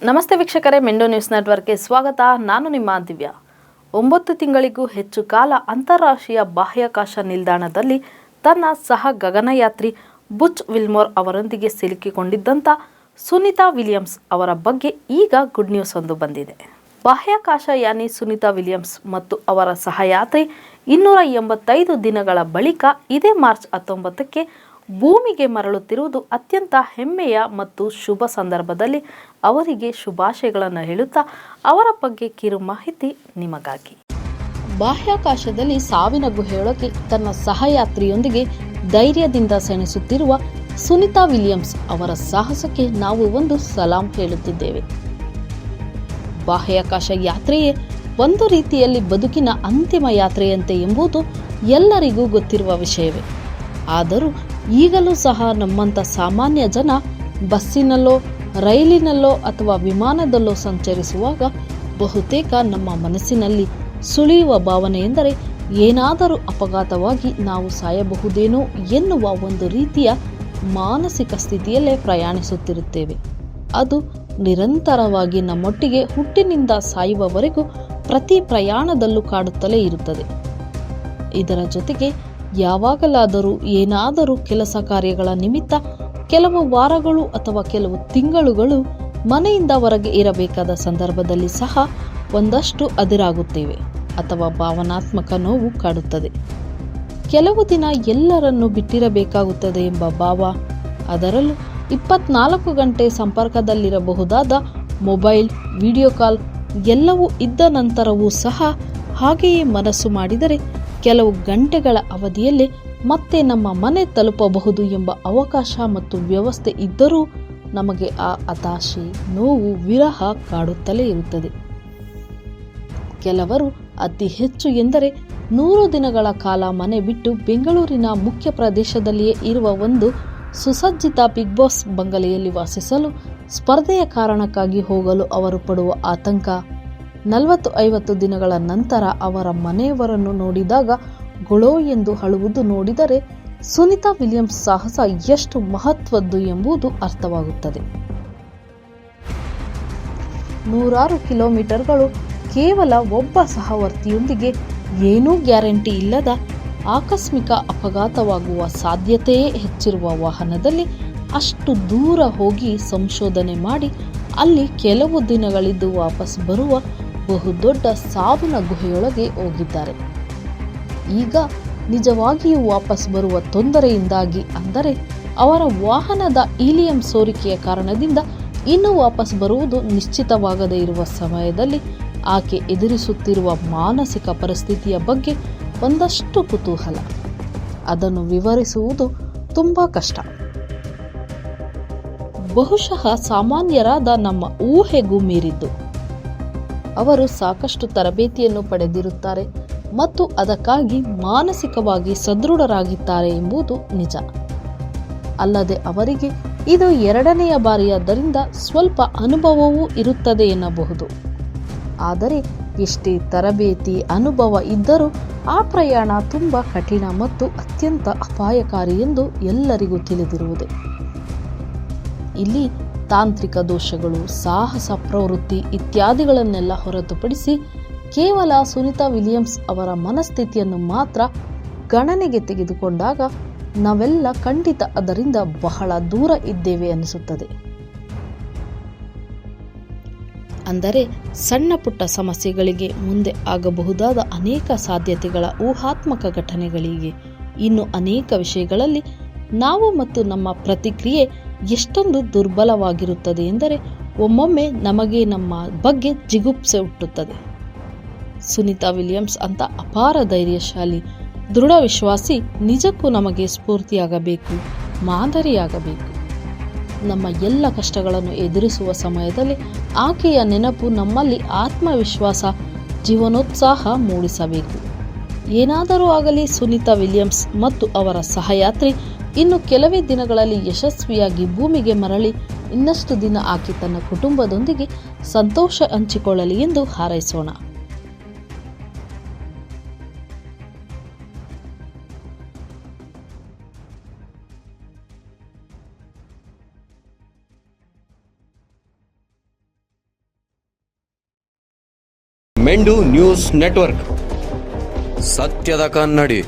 ನಮಸ್ತೆ ವೀಕ್ಷಕರೇ, ಮೆಂಡೋ ನ್ಯೂಸ್ ನೆಟ್ವರ್ಕ್ಗೆ ಸ್ವಾಗತ. ನಾನು ನಿಮ್ಮ ದಿವ್ಯಾ. 9 ತಿಂಗಳಿಗೂ ಹೆಚ್ಚು ಕಾಲ ಅಂತಾರಾಷ್ಟ್ರೀಯ ಬಾಹ್ಯಾಕಾಶ ನಿಲ್ದಾಣದಲ್ಲಿ ತನ್ನ ಸಹ ಗಗನಯಾತ್ರಿ ಬುಚ್ ವಿಲ್ಮೋರ್ ಅವರೊಂದಿಗೆ ಸಿಲುಕಿಕೊಂಡಿದ್ದಂಥ ಸುನಿತಾ ವಿಲಿಯಮ್ಸ್ ಅವರ ಬಗ್ಗೆ ಈಗ ಗುಡ್ ನ್ಯೂಸ್ ಒಂದು ಬಂದಿದೆ. ಬಾಹ್ಯಾಕಾಶಯಾನಿ ಸುನಿತಾ ವಿಲಿಯಮ್ಸ್ ಮತ್ತು ಅವರ ಸಹಯಾತ್ರಿ 285 ದಿನಗಳ ಬಳಿಕ ಇದೇ ಮಾರ್ಚ್ 19ಕ್ಕೆ ಭೂಮಿಗೆ ಮರಳುತ್ತಿರುವುದು ಅತ್ಯಂತ ಹೆಮ್ಮೆಯ ಮತ್ತು ಶುಭ ಸಂದರ್ಭದಲ್ಲಿ ಅವರಿಗೆ ಶುಭಾಶಯಗಳನ್ನು ಹೇಳುತ್ತಾ ಅವರ ಬಗ್ಗೆ ಕಿರು ಮಾಹಿತಿ ನಿಮಗಾಗಿ. ಬಾಹ್ಯಾಕಾಶದಲ್ಲಿ ಸಾವಿನ ಗುಹೆಯೊಳಗೆ ತನ್ನ ಸಹಯಾತ್ರಿಯೊಂದಿಗೆ ಧೈರ್ಯದಿಂದ ಸೆಣಸುತ್ತಿರುವ ಸುನಿತಾ ವಿಲಿಯಮ್ಸ್ ಅವರ ಸಾಹಸಕ್ಕೆ ನಾವು ಒಂದು ಸಲಾಂ ಹೇಳುತ್ತಿದ್ದೇವೆ. ಬಾಹ್ಯಾಕಾಶ ಯಾತ್ರೆಯೇ ಒಂದು ರೀತಿಯಲ್ಲಿ ಬದುಕಿನ ಅಂತಿಮ ಯಾತ್ರೆಯಂತೆ ಎಂಬುದು ಎಲ್ಲರಿಗೂ ಗೊತ್ತಿರುವ ವಿಷಯವೇ. ಆದರೂ ಈಗಲೂ ಸಹ ನಮ್ಮಂಥ ಸಾಮಾನ್ಯ ಜನ ಬಸ್ಸಿನಲ್ಲೋ, ರೈಲಿನಲ್ಲೋ ಅಥವಾ ವಿಮಾನದಲ್ಲೋ ಸಂಚರಿಸುವಾಗ ಬಹುತೇಕ ನಮ್ಮ ಮನಸ್ಸಿನಲ್ಲಿ ಸುಳಿಯುವ ಭಾವನೆ ಎಂದರೆ ಏನಾದರೂ ಅಪಘಾತವಾಗಿ ನಾವು ಸಾಯಬಹುದೇನೋ ಎನ್ನುವ ಒಂದು ರೀತಿಯ ಮಾನಸಿಕ ಸ್ಥಿತಿಯಲ್ಲೇ ಪ್ರಯಾಣಿಸುತ್ತಿರುತ್ತೇವೆ. ಅದು ನಿರಂತರವಾಗಿ ನಮ್ಮೊಟ್ಟಿಗೆ ಹುಟ್ಟಿನಿಂದ ಸಾಯುವವರೆಗೂ ಪ್ರತಿ ಪ್ರಯಾಣದಲ್ಲೂ ಕಾಡುತ್ತಲೇ ಇರುತ್ತದೆ. ಇದರ ಜೊತೆಗೆ ಯಾವಾಗಲಾದರೂ ಏನಾದರೂ ಕೆಲಸ ಕಾರ್ಯಗಳ ನಿಮಿತ್ತ ಕೆಲವು ವಾರಗಳು ಅಥವಾ ಕೆಲವು ತಿಂಗಳುಗಳು ಮನೆಯಿಂದ ಹೊರಗೆ ಇರಬೇಕಾದ ಸಂದರ್ಭದಲ್ಲಿ ಸಹ ಒಂದಷ್ಟು ಅದಿರಾಗುತ್ತೇವೆ ಅಥವಾ ಭಾವನಾತ್ಮಕ ನೋವು ಕಾಡುತ್ತದೆ. ಕೆಲವು ದಿನ ಎಲ್ಲರನ್ನೂ ಬಿಟ್ಟಿರಬೇಕಾಗುತ್ತದೆ ಎಂಬ ಭಾವ, ಅದರಲ್ಲೂ 24 ಗಂಟೆ ಸಂಪರ್ಕದಲ್ಲಿರಬಹುದಾದ ಮೊಬೈಲ್, ವಿಡಿಯೋ ಕಾಲ್ ಎಲ್ಲವೂ ಇದ್ದ ನಂತರವೂ ಸಹ ಹಾಗೆಯೇ ಮನಸ್ಸು ಮಾಡಿದರೆ ಕೆಲವು ಗಂಟೆಗಳ ಅವಧಿಯಲ್ಲೇ ಮತ್ತೆ ನಮ್ಮ ಮನೆ ತಲುಪಬಹುದು ಎಂಬ ಅವಕಾಶ ಮತ್ತು ವ್ಯವಸ್ಥೆ ಇದ್ದರೂ ನಮಗೆ ಆ ಹತಾಶೆ, ನೋವು, ವಿರಹ ಕಾಡುತ್ತಲೇ ಇರುತ್ತದೆ. ಕೆಲವರು ಅತಿ ಹೆಚ್ಚು ಎಂದರೆ 100 ದಿನಗಳ ಕಾಲ ಮನೆ ಬಿಟ್ಟು ಬೆಂಗಳೂರಿನ ಮುಖ್ಯ ಪ್ರದೇಶದಲ್ಲಿಯೇ ಇರುವ ಒಂದು ಸುಸಜ್ಜಿತ ಬಿಗ್ ಬಾಸ್ ಬಂಗಲೆಯಲ್ಲಿ ವಾಸಿಸಲು ಸ್ಪರ್ಧೆಯ ಕಾರಣಕ್ಕಾಗಿ ಹೋಗಲು ಅವರು ಪಡುವ ಆತಂಕ, 40-50 ದಿನಗಳ ನಂತರ ಅವರ ಮನೆಯವರನ್ನು ನೋಡಿದಾಗ ಗೊಳೋ ಎಂದು ಅಳುವುದು ನೋಡಿದರೆ ಸುನಿತಾ ವಿಲಿಯಮ್ಸ್ ಸಾಹಸ ಎಷ್ಟು ಮಹತ್ವದ್ದು ಎಂಬುದು ಅರ್ಥವಾಗುತ್ತದೆ. 100 ಕಿಲೋಮೀಟರ್ಗಳು ಕೇವಲ ಒಬ್ಬ ಸಹವರ್ತಿಯೊಂದಿಗೆ ಏನೂ ಗ್ಯಾರಂಟಿ ಇಲ್ಲದ ಆಕಸ್ಮಿಕ ಅಪಘಾತವಾಗುವ ಸಾಧ್ಯತೆಯೇ ಹೆಚ್ಚಿರುವ ವಾಹನದಲ್ಲಿ ಅಷ್ಟು ದೂರ ಹೋಗಿ ಸಂಶೋಧನೆ ಮಾಡಿ ಅಲ್ಲಿ ಕೆಲವು ದಿನಗಳಿದ್ದು ವಾಪಸ್ ಬರುವ ಬಹುದೊಡ್ಡ ಸಾವಿನ ಗುಹೆಯೊಳಗೆ ಹೋಗಿದ್ದಾರೆ. ಈಗ ನಿಜವಾಗಿಯೂ ವಾಪಸ್ ಬರುವ ತೊಂದರೆಯಿಂದಾಗಿ, ಅಂದರೆ ಅವರ ವಾಹನದ ಈಲಿಯಂ ಸೋರಿಕೆಯ ಕಾರಣದಿಂದ ಇನ್ನೂ ವಾಪಸ್ ಬರುವುದು ನಿಶ್ಚಿತವಾಗದೇ ಇರುವ ಸಮಯದಲ್ಲಿ ಆಕೆ ಎದುರಿಸುತ್ತಿರುವ ಮಾನಸಿಕ ಪರಿಸ್ಥಿತಿಯ ಬಗ್ಗೆ ಒಂದಷ್ಟು ಕುತೂಹಲ. ಅದನ್ನು ವಿವರಿಸುವುದು ತುಂಬ ಕಷ್ಟ. ಬಹುಶಃ ಸಾಮಾನ್ಯರಾದ ನಮ್ಮ ಊಹೆಗೂ ಮೀರಿದ್ದು. ಅವರು ಸಾಕಷ್ಟು ತರಬೇತಿಯನ್ನು ಪಡೆದಿರುತ್ತಾರೆ ಮತ್ತು ಅದಕ್ಕಾಗಿ ಮಾನಸಿಕವಾಗಿ ಸದೃಢರಾಗಿದ್ದಾರೆ ಎಂಬುದು ನಿಜ. ಅಲ್ಲದೆ ಅವರಿಗೆ ಇದು 2ನೆಯ ಬಾರಿಯಾದ್ದರಿಂದ ಸ್ವಲ್ಪ ಅನುಭವವೂ ಇರುತ್ತದೆ ಎನ್ನಬಹುದು. ಆದರೆ ಎಷ್ಟೇ ತರಬೇತಿ, ಅನುಭವ ಇದ್ದರೂ ಆ ಪ್ರಯಾಣ ತುಂಬ ಕಠಿಣ ಮತ್ತು ಅತ್ಯಂತ ಅಪಾಯಕಾರಿ ಎಂದು ಎಲ್ಲರಿಗೂ ತಿಳಿದಿರುವುದೇ. ಇಲ್ಲಿ ತಾಂತ್ರಿಕ ದೋಷಗಳು, ಸಾಹಸ ಪ್ರವೃತ್ತಿ ಇತ್ಯಾದಿಗಳನ್ನೆಲ್ಲ ಹೊರತುಪಡಿಸಿ ಕೇವಲ ಸುನಿತಾ ವಿಲಿಯಮ್ಸ್ ಅವರ ಮನಸ್ಥಿತಿಯನ್ನು ಮಾತ್ರ ಗಣನೆಗೆ ತೆಗೆದುಕೊಂಡಾಗ ನಾವೆಲ್ಲ ಖಂಡಿತ ಅದರಿಂದ ಬಹಳ ದೂರ ಇದ್ದೇವೆ ಅನಿಸುತ್ತದೆ. ಅಂದರೆ ಸಣ್ಣ ಪುಟ್ಟ ಸಮಸ್ಯೆಗಳಿಗೆ ಮುಂದೆ ಆಗಬಹುದಾದ ಅನೇಕ ಸಾಧ್ಯತೆಗಳ ಊಹಾತ್ಮಕ ಘಟನೆಗಳಿಗೆ, ಇನ್ನು ಅನೇಕ ವಿಷಯಗಳಲ್ಲಿ ನಾವು ಮತ್ತು ನಮ್ಮ ಪ್ರತಿಕ್ರಿಯೆ ಎಷ್ಟೊಂದು ದುರ್ಬಲವಾಗಿರುತ್ತದೆ ಎಂದರೆ ಒಮ್ಮೊಮ್ಮೆ ನಮಗೆ ನಮ್ಮ ಬಗ್ಗೆ ಜಿಗುಪ್ಸೆ ಹುಟ್ಟುತ್ತದೆ. ಸುನಿತಾ ವಿಲಿಯಮ್ಸ್ ಅಂತ ಅಪಾರ ಧೈರ್ಯಶಾಲಿ, ದೃಢ ವಿಶ್ವಾಸಿ ನಿಜಕ್ಕೂ ನಮಗೆ ಸ್ಫೂರ್ತಿಯಾಗಬೇಕು, ಮಾದರಿಯಾಗಬೇಕು. ನಮ್ಮ ಎಲ್ಲ ಕಷ್ಟಗಳನ್ನು ಎದುರಿಸುವ ಸಮಯದಲ್ಲಿ ಆಕೆಯ ನೆನಪು ನಮ್ಮಲ್ಲಿ ಆತ್ಮವಿಶ್ವಾಸ, ಜೀವನೋತ್ಸಾಹ ಮೂಡಿಸಬೇಕು. ಏನಾದರೂ ಆಗಲಿ, ಸುನಿತಾ ವಿಲಿಯಮ್ಸ್ ಮತ್ತು ಅವರ ಸಹಯಾತ್ರಿ ಇನ್ನು ಕೆಲವೇ ದಿನಗಳಲ್ಲಿ ಯಶಸ್ವಿಯಾಗಿ ಭೂಮಿಗೆ ಮರಳಿ ಇನ್ನಷ್ಟು ದಿನ ಆಕೆ ತನ್ನ ಕುಟುಂಬದೊಂದಿಗೆ ಸಂತೋಷ ಹಂಚಿಕೊಳ್ಳಲಿ ಎಂದು ಹಾರೈಸೋಣ. ಮೆಂಡು ನ್ಯೂಸ್ ನೆಟ್ವರ್ಕ್, ಸತ್ಯದ ಕನ್ನಡಿ.